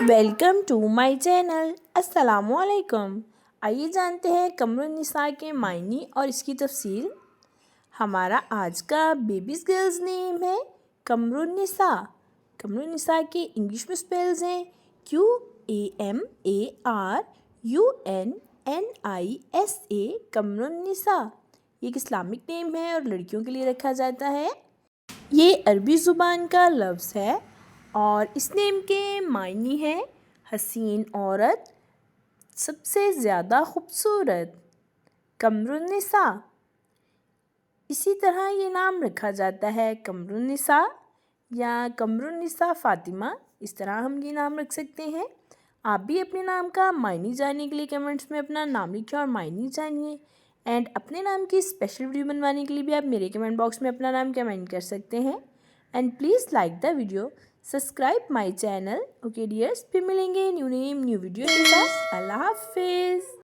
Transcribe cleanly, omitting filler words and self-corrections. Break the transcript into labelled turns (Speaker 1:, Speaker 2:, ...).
Speaker 1: Welcome to my channel. अस्सलामुअलैकुम। आइए जानते हैं कमरुन्निसा के मायने और इसकी तफसील। हमारा आज का बेबीज़ गर्ल्स नेम है कमरुन्निसा। कमरुन्निसा के इंग्लिश में स्पेल्स हैं QAMARUNNISA। कमरुन्निसा ये एक इस्लामिक नेम है और लड़कियों के लिए रखा जाता है। ये अरबी ज़ुबान का लफ्ज़ है और इस नेम के मायने हैं हसीन औरत, सबसे ज़्यादा खूबसूरत, कमरुन्निसा। इसी तरह ये नाम रखा जाता है कमरुन्निसा या कमरुन्निसा फ़ातिमा। इस तरह हम ये नाम रख सकते हैं। आप भी अपने नाम का मायने जानने के लिए कमेंट्स में अपना नाम लिखिए और मायने जानिए। एंड अपने नाम की स्पेशल वीडियो बनवाने के लिए भी आप मेरे कमेंट बॉक्स में अपना नाम कमेंट कर सकते हैं। And please like the video, subscribe my channel. Okay dears, फिर मिलेंगे न्यू नेम न्यू वीडियो के साथ। अल्लाह हाफिज़।